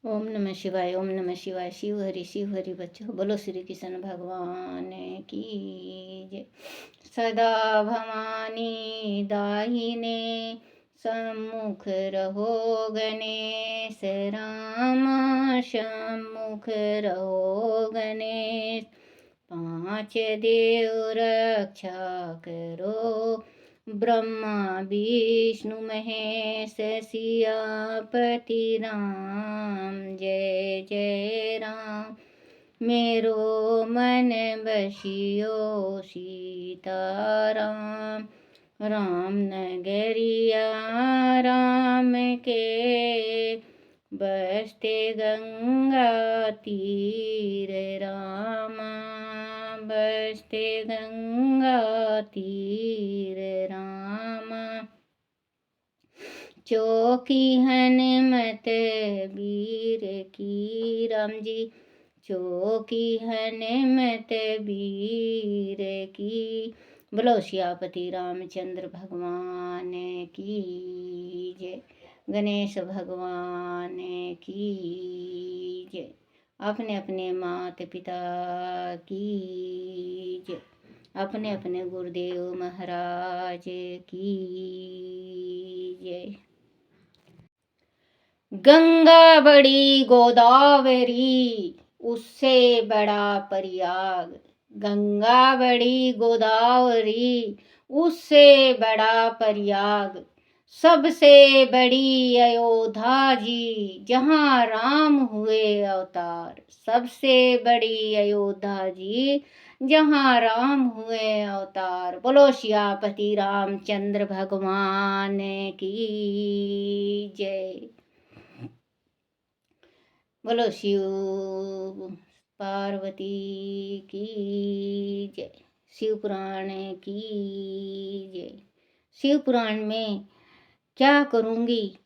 ओम नमः शिवाय, ओम नमः शिवाय। शिव हरि बच्चों, बोलो श्री कृष्ण भगवान की जय। सदा भवानी दाहिने सम्मुख रहो, गणेश राम सम्मुख रहो गणेश। पांच देव रक्षा करो, ब्रह्मा विष्णु महेश सियापति राम। जय जय राम। मेरो मन बसियो सीताराम। राम नगरिया राम के, बसते गंगा तीर रामा। बसते गंगा तीर रामा। चौकी हनुमत वीर की राम जी। चौकी हनुमत वीर की। बोलो सियापति रामचंद्र भगवान की जय। गणेश भगवान की जय। अपने अपने माता पिता की जय। अपने अपने गुरुदेव महाराज की जय। गंगा बड़ी गोदावरी, उससे बड़ा प्रयाग। गंगा बड़ी गोदावरी, उससे बड़ा प्रयाग। सबसे बड़ी अयोध्या जी, जहाँ राम हुए अवतार। सबसे बड़ी अयोध्या जी, जहाँ राम हुए अवतार। बोलो सियापति रामचंद्र भगवान की जय। बोलो शिव पार्वती की जय। शिव पुराण की जय। शिव पुराण में क्या करूँगी,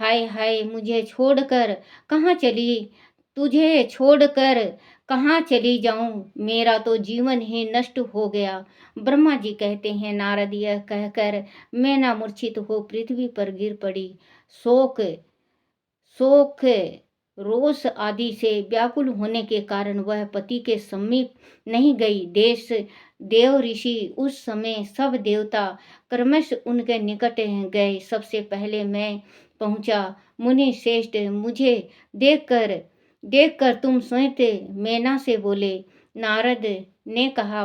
हाय हाय मुझे छोड़कर कहाँ चली। तुझे छोड़कर कहाँ चली जाऊं, मेरा तो जीवन ही नष्ट हो गया। ब्रह्मा जी कहते हैं, नारद यह कहकर मैना मूर्छित हो पृथ्वी पर गिर पड़ी। शोक शोक रोष आदि से व्याकुल होने के कारण वह पति के समीप नहीं गई। देव ऋषि उस समय सब देवता क्रमश उनके निकट गए। सबसे पहले मैं पहुंचा। मुनि श्रेष्ठ मुझे देखकर देखकर तुम स्वयं मैना से बोले। नारद ने कहा,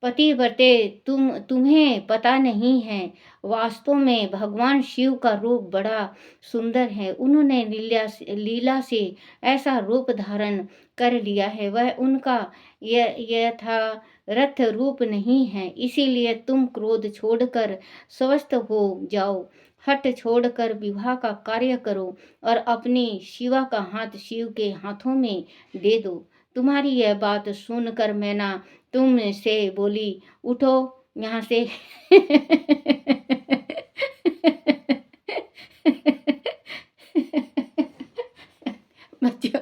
पतिव्रते तुम्हें पता नहीं है, वास्तव में भगवान शिव का रूप बड़ा सुंदर है। उन्होंने लीला से ऐसा रूप धारण कर लिया है, वह उनका यथार्थ रूप नहीं है। इसीलिए तुम क्रोध छोड़कर स्वस्थ हो जाओ, हट छोड़कर विवाह का कार्य करो और अपनी शिवा का हाथ शिव के हाथों में दे दो। तुम्हारी यह बात सुनकर मैना तुम से बोली, उठो यहाँ से। बच्चों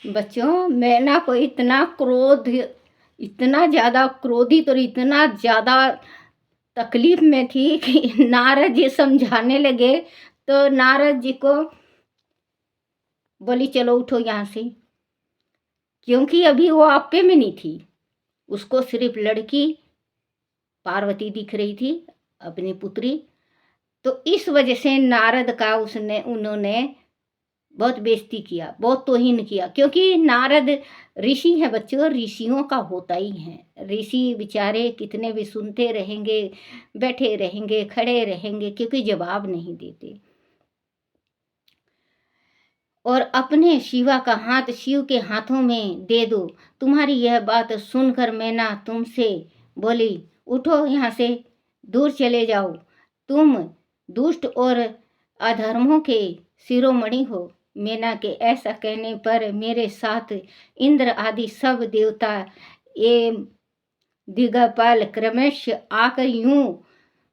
बच्चों मैना को इतना ज़्यादा क्रोधित और इतना ज़्यादा तकलीफ में थी कि नारद जी समझाने लगे तो नारद जी को बोली, चलो उठो यहाँ से। क्योंकि अभी वो आपे में नहीं थी, उसको सिर्फ लड़की पार्वती दिख रही थी, अपनी पुत्री। तो इस वजह से नारद का उन्होंने बहुत बेइज्जती किया, बहुत तौहीन किया। क्योंकि नारद ऋषि हैं बच्चों, ऋषियों का होता ही है। ऋषि बेचारे कितने भी सुनते रहेंगे, बैठे रहेंगे, खड़े रहेंगे, क्योंकि जवाब नहीं देते। और अपने शिवा का हाथ शिव के हाथों में दे दो। तुम्हारी यह बात सुनकर मैना तुमसे बोली, उठो यहाँ से, दूर चले जाओ। तुम दुष्ट और अधर्मों के शिरोमणि हो। मैना के ऐसा कहने पर मेरे साथ इंद्र आदि सब देवता एवं दिगपाल क्रमश आकर यूं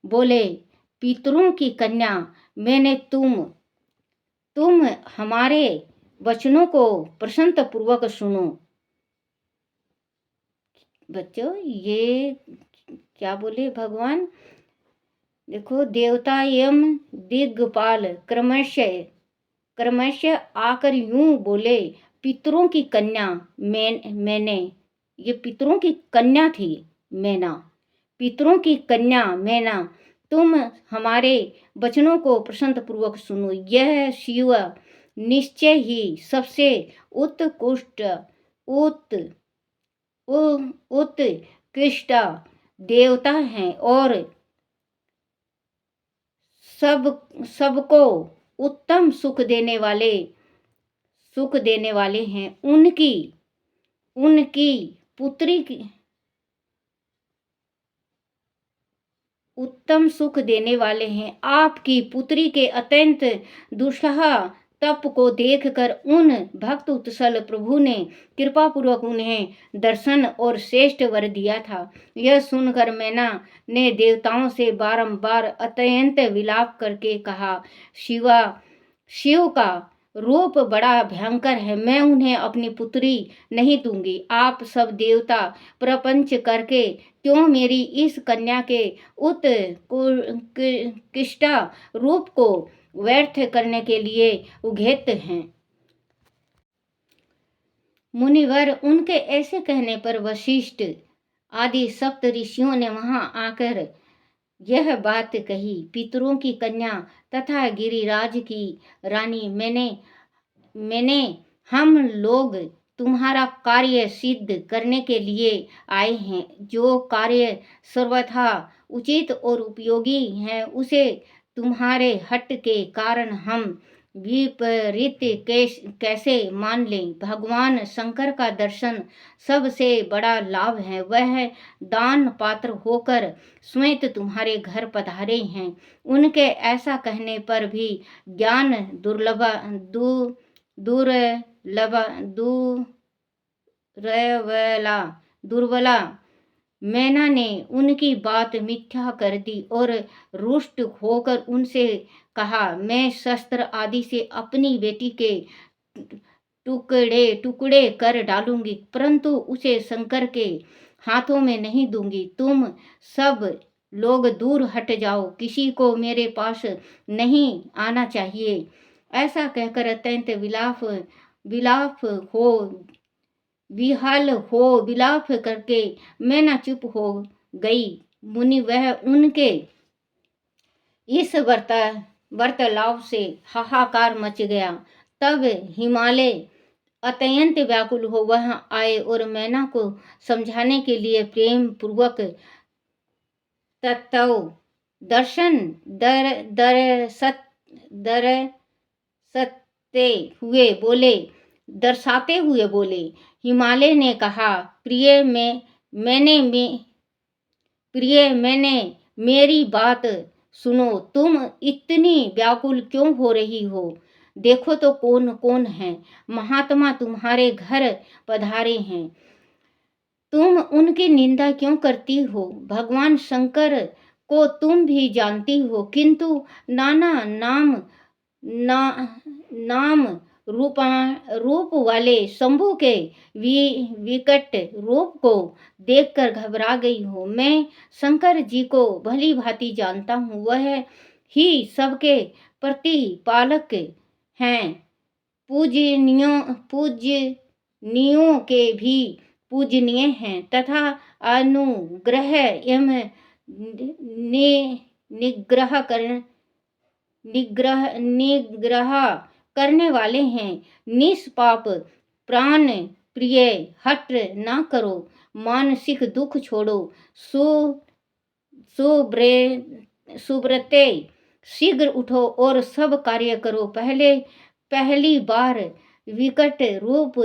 बोले, पितरों की कन्या, मैंने तुम हमारे वचनों को प्रसन्नता पूर्वक सुनो। बच्चों ये क्या बोले भगवान, देखो, देवता एवं दिग्पाल क्रमशः क्रमशः आकर यूं बोले, पितरों की कन्या मैंने, ये पितरों की कन्या थी मैना, पितरों की कन्या मैना, तुम हमारे वचनों को प्रसन्नपूर्वक सुनो। यह शिव निश्चय ही सबसे उत्कृष्ट उत उत्कृष्ट देवता हैं और सबको उत्तम सुख देने वाले हैं। उनकी पुत्री की उत्तम सुख देने वाले हैं। आपकी पुत्री के अत्यंत दुस्सह तप को देखकर उन भक्त उत्सल प्रभु ने कृपा पूर्वक उन्हें दर्शन और श्रेष्ठ वर दिया था। यह सुनकर मैना ने देवताओं से बारंबार अत्यंत विलाप करके कहा, शिव का रूप बड़ा भयंकर है, मैं उन्हें अपनी पुत्री नहीं दूंगी। आप सब देवता प्रपंच करके क्यों मेरी इस कन्या के उत्कृष्ट रूप को व्यर्थ करने के लिए उद्यत हैं। मुनिवर, उनके ऐसे कहने पर वशिष्ठ आदि सप्त ऋषियों ने वहां आकर यह बात कही। पितरों की कन्या तथा गिरिराज की रानी मैंने हम लोग तुम्हारा कार्य सिद्ध करने के लिए आए हैं। जो कार्य सर्वथा उचित और उपयोगी है उसे तुम्हारे हट के कारण हम विपरीत कैसे मान लें। भगवान शंकर का दर्शन सबसे बड़ा लाभ है। वह दान पात्र होकर स्वयं तुम्हारे घर पधारे हैं। उनके ऐसा कहने पर भी ज्ञान दुर्बला मैना ने उनकी बात मिथ्या कर दी और रुष्ट होकर उनसे कहा, मैं शस्त्र आदि से अपनी बेटी के टुकड़े कर डालूंगी, परंतु उसे शंकर के हाथों में नहीं दूंगी। तुम सब लोग दूर हट जाओ, किसी को मेरे पास नहीं आना चाहिए। ऐसा कहकर अत्यंत विलाप करके मैना चुप हो गई। मुनि, वह उनके इस वार्तालाप से हाहाकार मच गया। तब हिमालय अत्यंत व्याकुल हो वहां आए और मैना को समझाने के लिए प्रेम पूर्वक तत्व दर्शन दर्शाते हुए बोले। हिमालय ने कहा, प्रिय मैंने मेरी बात सुनो। तुम इतनी व्याकुल क्यों हो रही हो? देखो तो कौन कौन है महात्मा तुम्हारे घर पधारे हैं। तुम उनकी निंदा क्यों करती हो? भगवान शंकर को तुम भी जानती हो, किंतु नाना नाम रूप वाले शंभु के विकट रूप को देखकर घबरा गई हो। मैं शंकर जी को भली भांति जानता हूँ, वह ही सबके प्रतिपालक हैं, पूजनियों के भी पूजनीय हैं तथा अनुग्रह एवं निग्रह करने वाले हैं। निष्पाप प्राण प्रिय, हट ना करो, मानसिक दुख छोड़ो, सुब्रते शीघ्र उठो और सब कार्य करो। पहली बार विकट रूप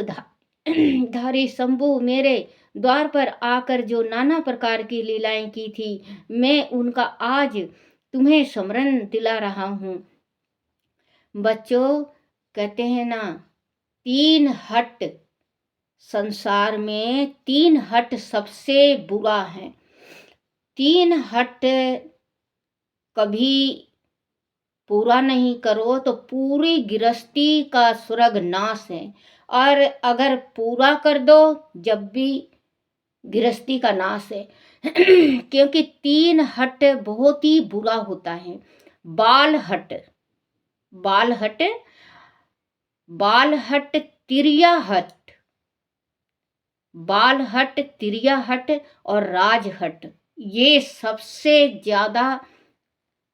धारी शंभु मेरे द्वार पर आकर जो नाना प्रकार की लीलाएं की थी, मैं उनका आज तुम्हें स्मरण दिला रहा हूँ। बच्चों, कहते हैं ना, 3 हट संसार में 3 हट सबसे बुरा है। 3 हट कभी पूरा नहीं करो तो पूरी गृहस्थी का स्वर्ग नाश है, और अगर पूरा कर दो जब भी गृहस्थी का नाश है। क्योंकि 3 हट बहुत ही बुरा होता है। बाल हट, बाल हट, बाल हट, तिरिया हट, बाल हट, तिरिया हट और राज हट, ये सबसे ज्यादा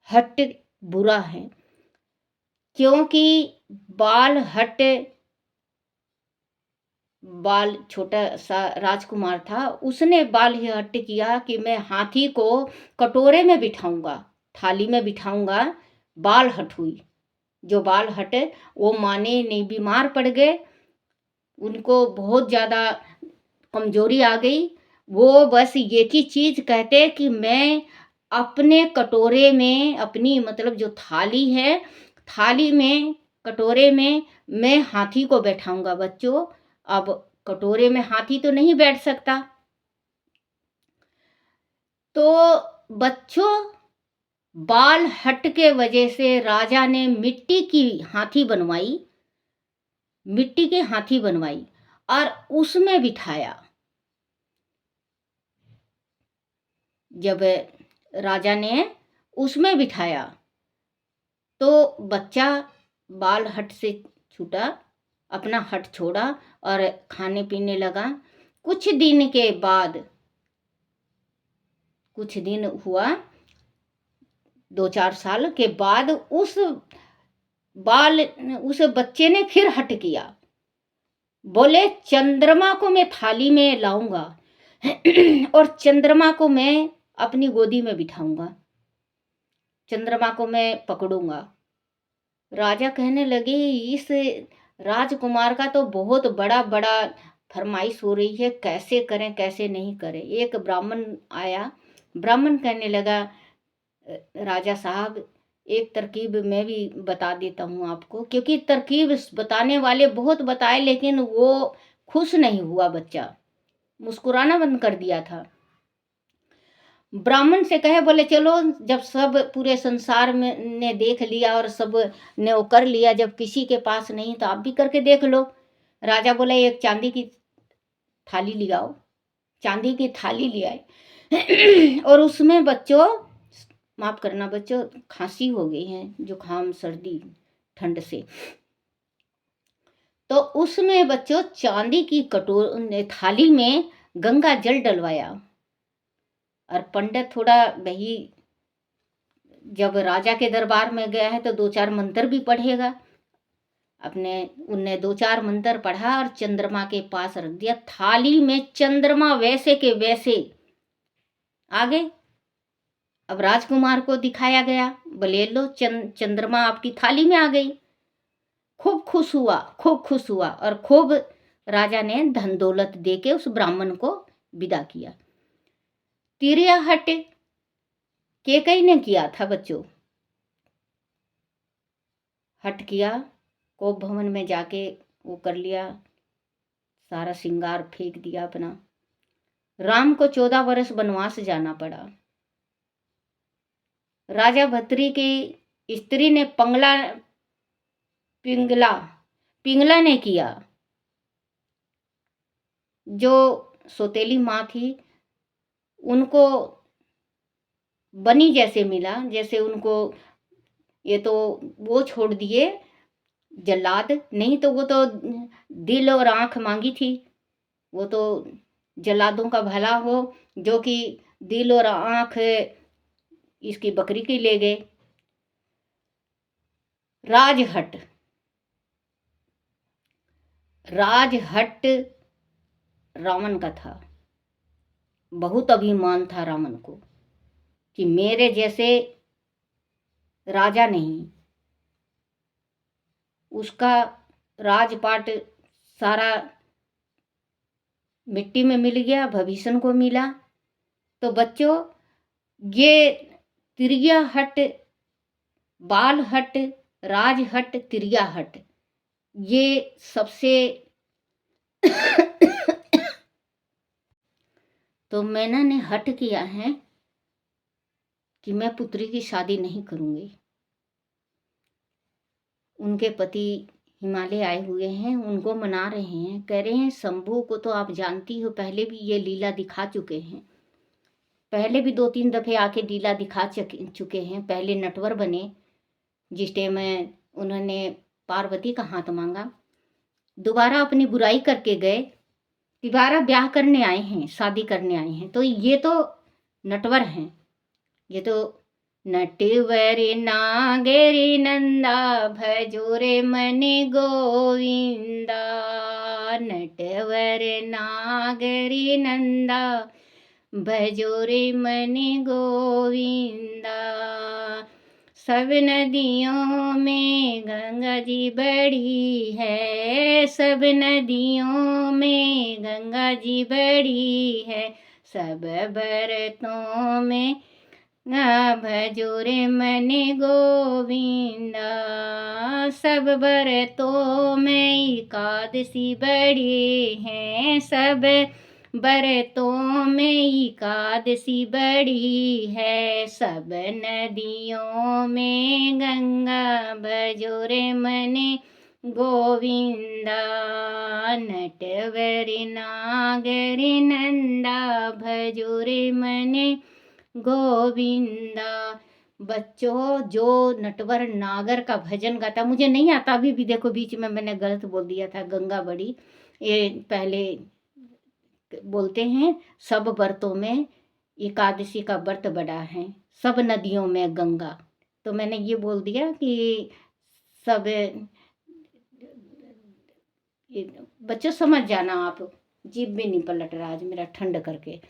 हट बुरा है। क्योंकि बाल हट, बाल छोटा सा राजकुमार था, उसने बाल ही हट किया कि मैं हाथी को कटोरे में बिठाऊंगा, थाली में बिठाऊंगा। बाल हट हुई। जो बाल हटे वो माने नहीं, बीमार पड़ गए, उनको बहुत ज़्यादा कमजोरी आ गई। वो बस एक ही चीज कहते कि मैं अपने कटोरे में, अपनी मतलब जो थाली है, थाली में, कटोरे में मैं हाथी को बैठाऊंगा। बच्चों, अब कटोरे में हाथी तो नहीं बैठ सकता, तो बच्चों बाल हट के वजह से राजा ने मिट्टी की हाथी बनवाई, मिट्टी की हाथी बनवाई और उसमें बिठाया। जब राजा ने उसमें बिठाया तो बच्चा बाल हट से छूटा, अपना हट छोड़ा और खाने पीने लगा। कुछ दिन के बाद, कुछ दिन हुआ, 2-4 साल के बाद उस बच्चे ने फिर हट किया। बोले चंद्रमा को मैं थाली में लाऊंगा और चंद्रमा को मैं अपनी गोदी में बिठाऊंगा, चंद्रमा को मैं पकड़ूंगा। राजा कहने लगे इस राजकुमार का तो बहुत बड़ा बड़ा फरमाइश हो रही है, कैसे करें कैसे नहीं करें। एक ब्राह्मण आया, ब्राह्मण कहने लगा राजा साहब एक तरकीब मैं भी बता देता हूँ आपको, क्योंकि तरकीब बताने वाले बहुत बताए लेकिन वो खुश नहीं हुआ, बच्चा मुस्कुराना बंद कर दिया था। ब्राह्मण से कहे, बोले चलो, जब सब पूरे संसार में ने देख लिया और सब ने वो कर लिया, जब किसी के पास नहीं तो आप भी करके देख लो। राजा बोला एक चांदी की थाली ले आओ, चांदी की थाली ले आए और उसमें बच्चों, माफ करना बच्चों, खांसी हो गई है, जुकाम सर्दी ठंड से, तो उसमें बच्चों चांदी की थाली में गंगा जल डलवाया। और पंडित थोड़ा भाई जब राजा के दरबार में गया है तो 2-4 मंत्र भी पढ़ेगा, अपने उनने 2-4 मंत्र पढ़ा और चंद्रमा के पास रख दिया। थाली में चंद्रमा वैसे के वैसे आ गए। अब राजकुमार को दिखाया गया, बोले लो चंद्रमा आपकी थाली में आ गई। खूब खुश हुआ, खूब खुश हुआ और खूब राजा ने धन दौलत देके उस ब्राह्मण को विदा किया। तिरिया हट केकई ने किया था बच्चों, हट किया, कोप भवन में जाके वो कर लिया, सारा श्रृंगार फेंक दिया अपना। राम को 14 वर्ष वनवास जाना पड़ा। राजा भतरी की स्त्री ने पिंगला पिंगला ने किया, जो सौतेली माँ थी उनको बनी जैसे मिला, जैसे उनको ये तो वो छोड़ दिए जल्लाद, नहीं तो वो तो दिल और आंख मांगी थी, वो तो जल्लादों का भला हो जो कि दिल और आंख इसकी बकरी की ले गए। राजहट, राजहट रावण का था। बहुत अभिमान था रावण को कि मेरे जैसे राजा नहीं। उसका राजपाट सारा मिट्टी में मिल गया, भभीषण को मिला। तो बच्चों ये तिरिया हट, बाल हट, राज हट, तिरिया हट, ये सबसे तो मैंने हट किया है कि मैं पुत्री की शादी नहीं करूंगी। उनके पति हिमालय आए हुए हैं, उनको मना रहे हैं, कह रहे हैं शंभू को तो आप जानती हो, पहले भी ये लीला दिखा चुके हैं पहले भी 2-3 दफ़े आके लीला दिखा चुके हैं। पहले नटवर बने, जिस टाइम उन्होंने पार्वती का हाथ मांगा, दोबारा अपनी बुराई करके गए, दोबारा ब्याह करने आए हैं, शादी करने आए हैं। तो ये तो नटवर हैं। ये तो नटवर नागरी नंदा भजो रे मन गोविंदा, नटवर नागरी नंदा भजो रे मन गोविंदा। सब नदियों में गंगा जी बड़ी है, सब नदियों में गंगा जी बड़ी है, सब बरतों में भजो रे मन गोविंदा। सब बरतों में एकादशी बड़ी है, सब बरतों में एकादशी बड़ी है, सब नदियों में गंगा भजो रे मन गोविंदा। नटवर नागरी नंदा भजो रे मन गोविंदा। बच्चों, जो नटवर नागर का भजन गाता, मुझे नहीं आता अभी भी, देखो बीच में मैंने गलत बोल दिया था, गंगा बड़ी, ये पहले बोलते हैं सब व्रतों में एकादशी का व्रत बड़ा है, सब नदियों में गंगा। तो मैंने ये बोल दिया कि सब, बच्चों समझ जाना आप, जीभ भी नहीं पलट रहा आज मेरा ठंड करके।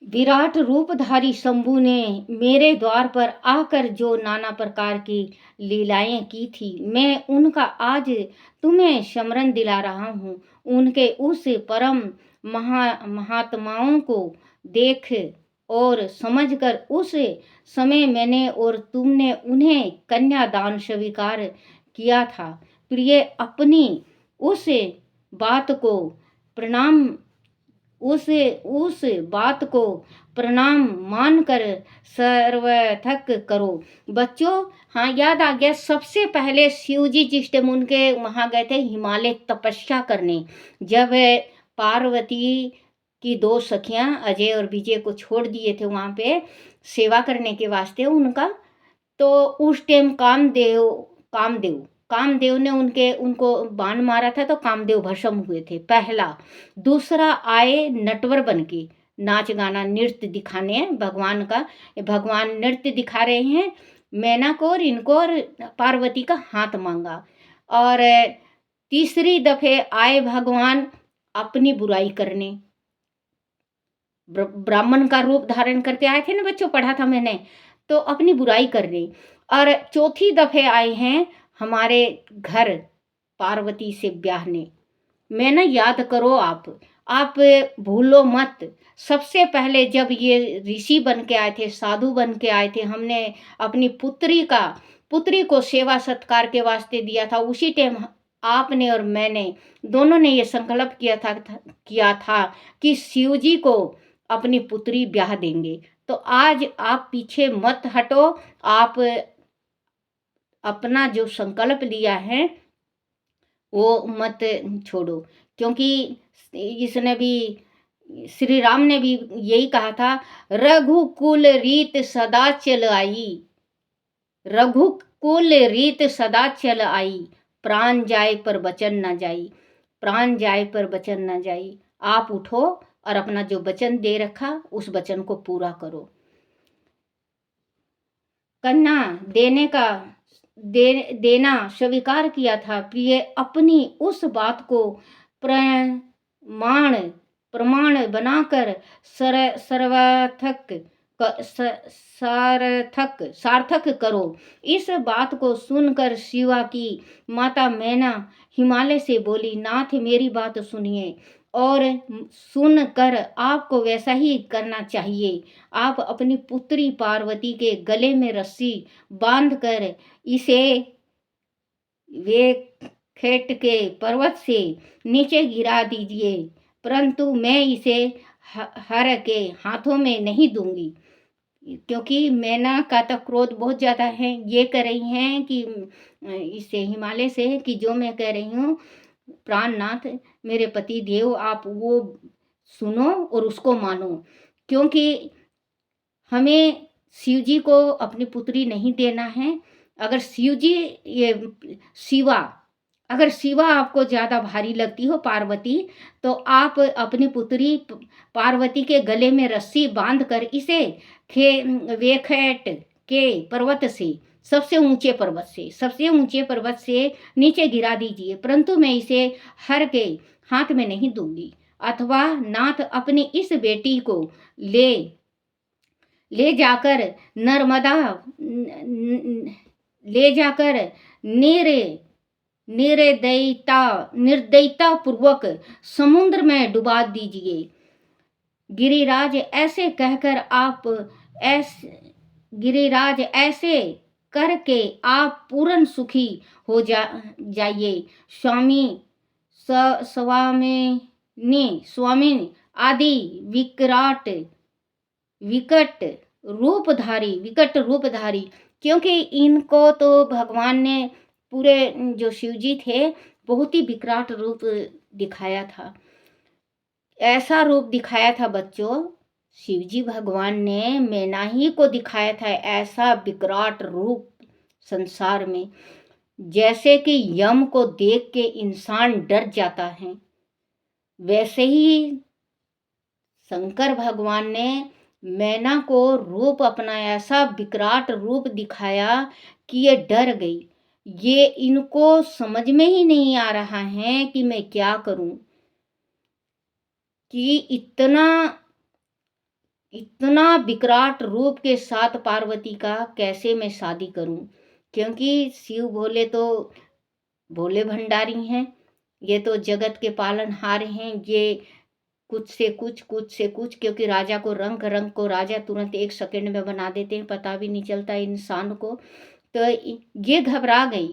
विराट रूपधारी शंभू ने मेरे द्वार पर आकर जो नाना प्रकार की लीलाएं की थी, मैं उनका आज तुम्हें स्मरण दिला रहा हूँ। उनके उस परम महात्माओं को देख और समझकर उस समय मैंने और तुमने उन्हें कन्यादान स्वीकार किया था। प्रिय, अपनी उस बात को प्रणाम उस बात को प्रणाम मानकर सर्वथक करो। बच्चों, हाँ याद आ गया, सबसे पहले शिव जी जिस टाइम उनके वहाँ गए थे हिमालय तपस्या करने, जब पार्वती की 2 सखियां अजय और विजय को छोड़ दिए थे वहाँ पे सेवा करने के वास्ते उनका, तो उस टाइम कामदेव ने उनको बाण मारा था, तो कामदेव भस्म हुए थे, पहला। दूसरा आए नटवर बन के नाच गाना नृत्य दिखाने भगवान का, भगवान नृत्य दिखा रहे हैं, मैना को और इनको और पार्वती का हाथ मांगा। और तीसरी दफे आए भगवान अपनी बुराई करने, ब्राह्मण का रूप धारण करके आए थे ना बच्चों, पढ़ा था मैंने, तो अपनी बुराई करने। और चौथी दफे आए हैं हमारे घर पार्वती से ब्याहने। मैं ना याद करो, आप भूलो मत। सबसे पहले जब ये ऋषि बन के आए थे, साधु बन के आए थे, हमने अपनी पुत्री को सेवा सत्कार के वास्ते दिया था, उसी टाइम आपने और मैंने दोनों ने ये संकल्प किया था कि शिव जी को अपनी पुत्री ब्याह देंगे। तो आज आप पीछे मत हटो, आप अपना जो संकल्प लिया है वो मत छोड़ो, क्योंकि इसने भी, श्री राम ने भी यही कहा था, रघुकुल रीत सदा चल आई, रघुकुल रीत सदा चल आई, प्राण जाए पर वचन न जाई, प्राण जाए पर वचन न जाई। आप उठो और अपना जो वचन दे रखा उस वचन को पूरा करो। कन्या देना स्वीकार किया था। प्रिय, अपनी उस बात को प्रमाण बनाकर सार्थक करो। इस बात को सुनकर शिवा की माता मैना हिमालय से बोली, नाथ मेरी बात सुनिए और सुनकर आपको वैसा ही करना चाहिए। आप अपनी पुत्री पार्वती के गले में रस्सी बांधकर इसे वे खेट के पर्वत से नीचे गिरा दीजिए, परंतु मैं इसे हर के हाथों में नहीं दूंगी, क्योंकि मैना का तो क्रोध बहुत ज़्यादा है। ये कह रही हैं कि इसे हिमालय से कि जो मैं कह रही हूँ, प्राणनाथ मेरे पति देव, आप वो सुनो और उसको मानो, क्योंकि हमें शिव जी को अपनी पुत्री नहीं देना है। अगर शिव जी ये शिवा अगर शिवा आपको ज़्यादा भारी लगती हो पार्वती, तो आप अपनी पुत्री पार्वती के गले में रस्सी बांध कर इसे वेखैट के पर्वत से, सबसे ऊंचे पर्वत से नीचे गिरा दीजिए, परंतु मैं इसे हर के हाथ में नहीं दूंगी। अथवा नाथ अपनी इस बेटी को ले ले जाकर नर्मदा ले जाकर निर्दयता पूर्वक समुद्र में डुबा दीजिए। गिरिराज ऐसे कहकर गिरिराज ऐसे करके आप पूर्ण सुखी हो जाइए। स्वामी आदि विकट रूपधारी, क्योंकि इनको तो भगवान ने पूरे जो शिवजी थे बहुत ही विकराट रूप दिखाया था। ऐसा रूप दिखाया था बच्चों, शिवजी भगवान ने मैनाही को दिखाया था ऐसा विकराट रूप संसार में, जैसे कि यम को देख के इंसान डर जाता है, वैसे ही शंकर भगवान ने मैना को रूप अपना ऐसा विकराट रूप दिखाया कि ये डर गई। ये इनको समझ में ही नहीं आ रहा है कि मैं क्या करूं, कि इतना विकराट रूप के साथ पार्वती का कैसे मैं शादी करूं, क्योंकि शिव भोले तो भोले भंडारी हैं, ये तो जगत के पालनहार हैं। ये कुछ से कुछ, क्योंकि राजा को रंग को राजा तुरंत 1 सेकंड में बना देते हैं, पता भी नहीं चलता इंसान को। तो ये घबरा गई,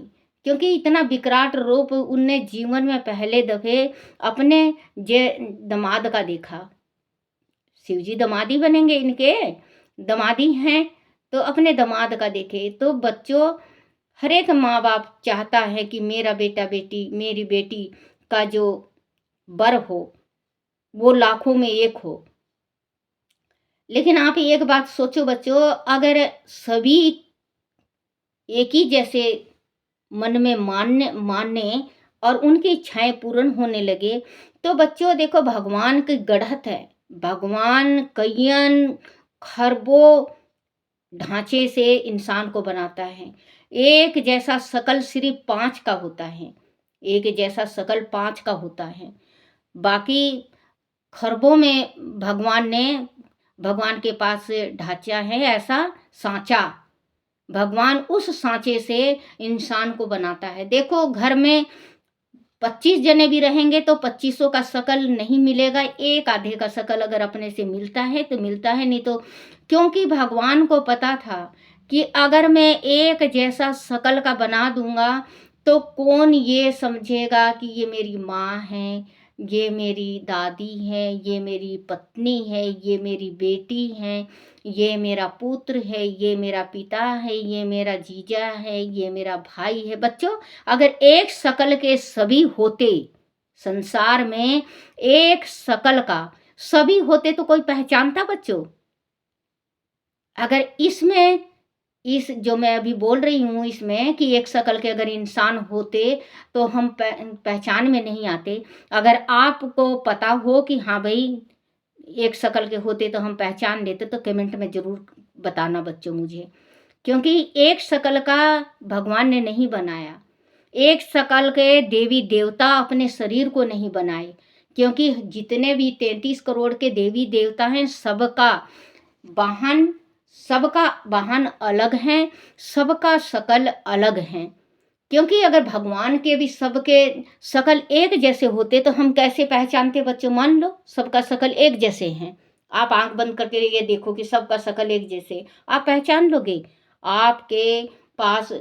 क्योंकि इतना विकराट रूप उनने जीवन में पहले दफे अपने दामाद का देखा। शिवजी दामादी बनेंगे, इनके दामादी हैं, तो अपने दामाद का देखे। तो बच्चों, हर एक माँ बाप चाहता है कि मेरा मेरी बेटी का जो वर हो वो लाखों में एक हो। लेकिन आप एक बात सोचो बच्चों, अगर सभी एक ही जैसे मन में मानने और उनकी इच्छाएं पूर्ण होने लगे, तो बच्चों देखो, भगवान की गढ़त है। भगवान कईयन खरबों ढांचे से इंसान को बनाता है। एक जैसा शकल सिर्फ 5 का होता है, एक जैसा शकल 5 का होता है। बाकी खरबों में भगवान के पास ढांचा है, ऐसा सांचा। भगवान उस सांचे से इंसान को बनाता है। देखो, घर में 25 जने भी रहेंगे तो 25 का शकल नहीं मिलेगा। एक आधे का शकल अगर अपने से मिलता है तो मिलता है, नहीं तो, क्योंकि भगवान को पता था कि अगर मैं एक जैसा शकल का बना दूंगा तो कौन ये समझेगा कि ये मेरी माँ है, ये मेरी दादी है, ये मेरी पत्नी है, ये मेरी बेटी है, ये मेरा पुत्र है, ये मेरा पिता है, ये मेरा जीजा है, ये मेरा भाई है। बच्चों, अगर एक शकल के सभी होते, संसार में एक शकल का सभी होते तो कोई पहचानता बच्चों? अगर इसमें इस जो मैं अभी बोल रही हूँ इसमें कि एक शकल के अगर इंसान होते तो हम पहचान में नहीं आते। अगर आपको पता हो कि हाँ भाई एक शकल के होते तो हम पहचान लेते, तो कमेंट में ज़रूर बताना बच्चों मुझे, क्योंकि एक शकल का भगवान ने नहीं बनाया। एक शकल के देवी देवता अपने शरीर को नहीं बनाए, क्योंकि जितने भी 33 करोड़ के देवी देवता हैं सबका वाहन अलग हैं, सबका शकल अलग हैं। क्योंकि अगर भगवान के भी सबके शकल एक जैसे होते तो हम कैसे पहचानते बच्चों? मान लो सबका शकल एक जैसे हैं, आप आंख बंद करके ये देखो कि सबका शकल एक जैसे, आप पहचान लोगे? आपके पास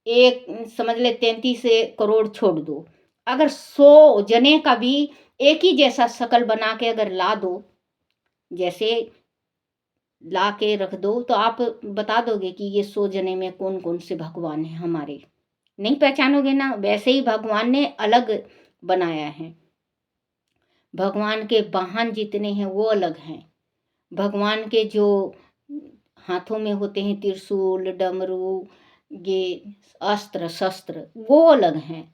एक समझ ले 33 करोड़ छोड़ दो, अगर 100 जने का भी एक ही जैसा शकल बना के अगर ला दो, जैसे ला के रख दो, तो आप बता दोगे कि ये 100 जने में कौन कौन से भगवान हैं हमारे? नहीं पहचानोगे ना। वैसे ही भगवान ने अलग बनाया है। भगवान के वाहन जितने हैं वो अलग हैं। भगवान के जो हाथों में होते हैं त्रिशूल, डमरू, ये अस्त्र शस्त्र, वो अलग हैं।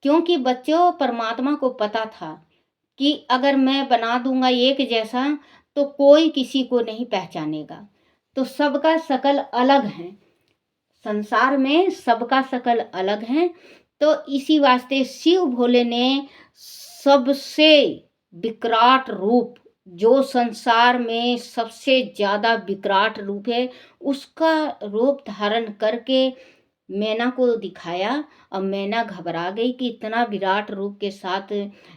क्योंकि बच्चों परमात्मा को पता था कि अगर मैं बना दूंगा एक जैसा तो कोई किसी को नहीं पहचानेगा। तो सबका शकल अलग है, संसार में सबका शकल अलग है। तो इसी वास्ते शिव भोले ने सबसे विकराट रूप, जो संसार में सबसे ज्यादा विकराट रूप है, उसका रूप धारण करके मैना को दिखाया। और मैना घबरा गई कि इतना विराट रूप के साथ,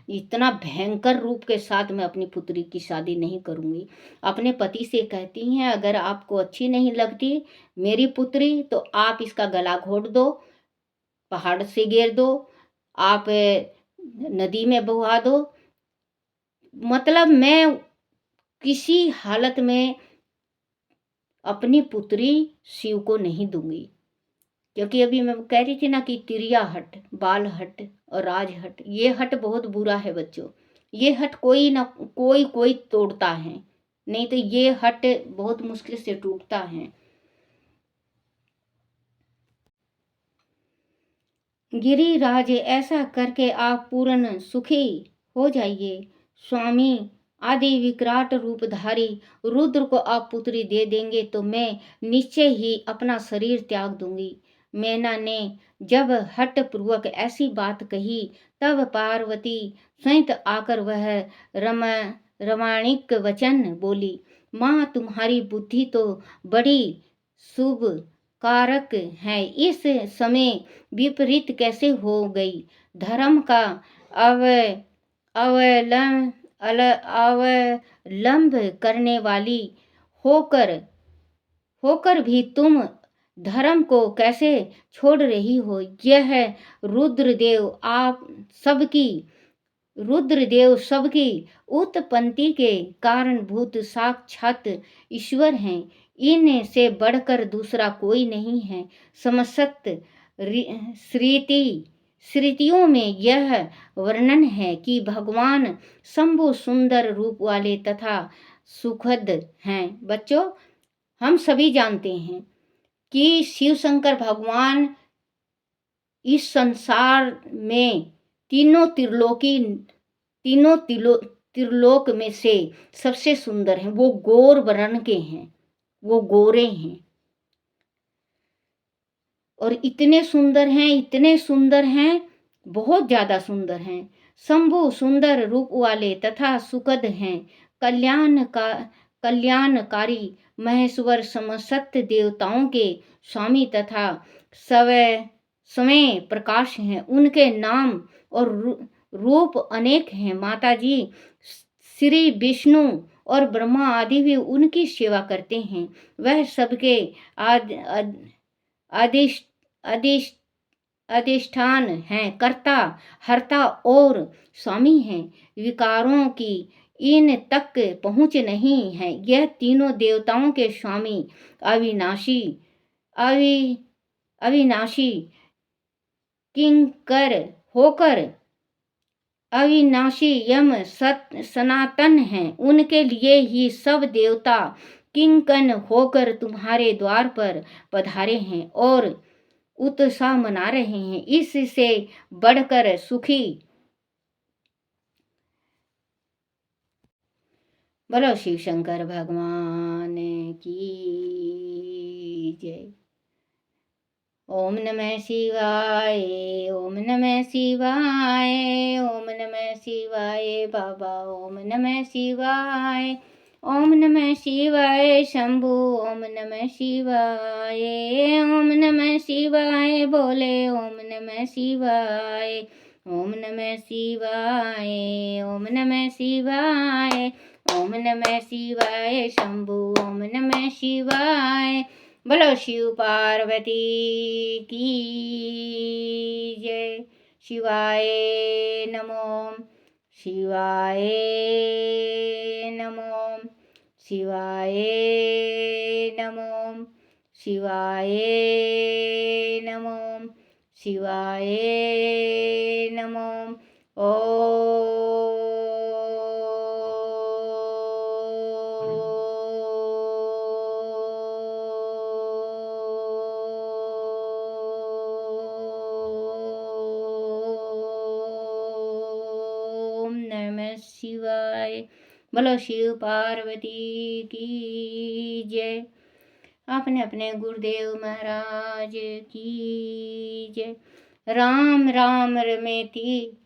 इतना भयंकर रूप के साथ मैं अपनी पुत्री की शादी नहीं करूंगी। अपने पति से कहती हैं, अगर आपको अच्छी नहीं लगती मेरी पुत्री तो आप इसका गला घोट दो, पहाड़ से गिर दो, आप नदी में बहा दो। मतलब मैं किसी हालत में अपनी पुत्री शिव को नहीं दूंगी। क्योंकि अभी मैं कह रही थी ना कि तिरिया हट, बाल हट और राज हट, ये हट बहुत बुरा है बच्चों। ये हट कोई ना कोई तोड़ता है, नहीं तो ये हट बहुत मुश्किल से टूटता है। गिरिराज, ऐसा करके आप पूर्ण सुखी हो जाइए। स्वामी आदि विकराट रूपधारी रुद्र को आप पुत्री दे देंगे तो मैं निश्चय ही अपना शरीर त्याग दूंगी। मैना ने जब हट पूर्वक ऐसी बात कही तब पार्वती स्वयं आकर वह रमाणिक वचन बोली। माँ, तुम्हारी बुद्धि तो बड़ी शुभ कारक है, इस समय विपरीत कैसे हो गई। धर्म का अव अवलंब अवलंब करने वाली होकर होकर भी तुम धर्म को कैसे छोड़ रही हो। यह सबकी रुद्रदेव सबकी उत्पत्ति के कारणभूत साक्षात ईश्वर हैं। इन से बढ़कर दूसरा कोई नहीं है। समस्त श्रुतियों में यह वर्णन है कि भगवान शंभु सुंदर रूप वाले तथा सुखद हैं। बच्चों, हम सभी जानते हैं कि शिव शंकर भगवान इस संसार में त्रिलोक में से सबसे सुंदर हैं। वो गोर वर्ण के हैं, वो गोरे हैं और इतने सुंदर हैं, बहुत ज्यादा सुंदर हैं। शंभु सुंदर रूप वाले तथा सुखद हैं। कल्याणकारी महेश्वर समस्त देवताओं के स्वामी तथा समय प्रकाश हैं। उनके नाम और रूप अनेक हैं। माता जी श्री विष्णु और ब्रह्मा आदि भी उनकी सेवा करते हैं। वह सबके अधिष्ठान हैं, कर्ता हर्ता और स्वामी हैं। विकारों की इन तक पहुँच नहीं है। यह तीनों देवताओं के स्वामी अविनाशी किंकर होकर अविनाशी यम सनातन हैं। उनके लिए ही सब देवता किंकन होकर तुम्हारे द्वार पर पधारे हैं और उत्साह मना रहे हैं। इससे बढ़कर सुखी बोलो शिव शंकर भगवान की जय। ओम नमः शिवाय, ओम नमः शिवाय, ओम नमः शिवाय बाबा, ओम नमः शिवाय, ओम नमः शिवाय शंभु, ओम नमः शिवाय, ओम नमः शिवाय बोले, ओम नमः शिवाय, ओम नमः शिवाय, ओम नमः शिवाय, ओम नमः शिवाय शंभु, ओम नमः शिवाय। बोलो शिव पार्वती की जय। शिवाय नमो, शिवाय नमो, शिवाय नमो, शिवाय नमो, शिवाय नमो। ओम शिवाय। बोलो शिव पार्वती की जय। अपने अपने गुरुदेव महाराज की जय। राम राम रमेति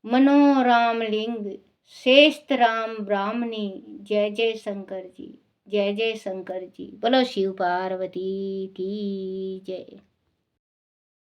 मनोराम लिंग श्रेष्ठ राम ब्राह्मणी। जय जय शंकर जी, जय जय शंकर जी। बोलो शिव पार्वती की जय।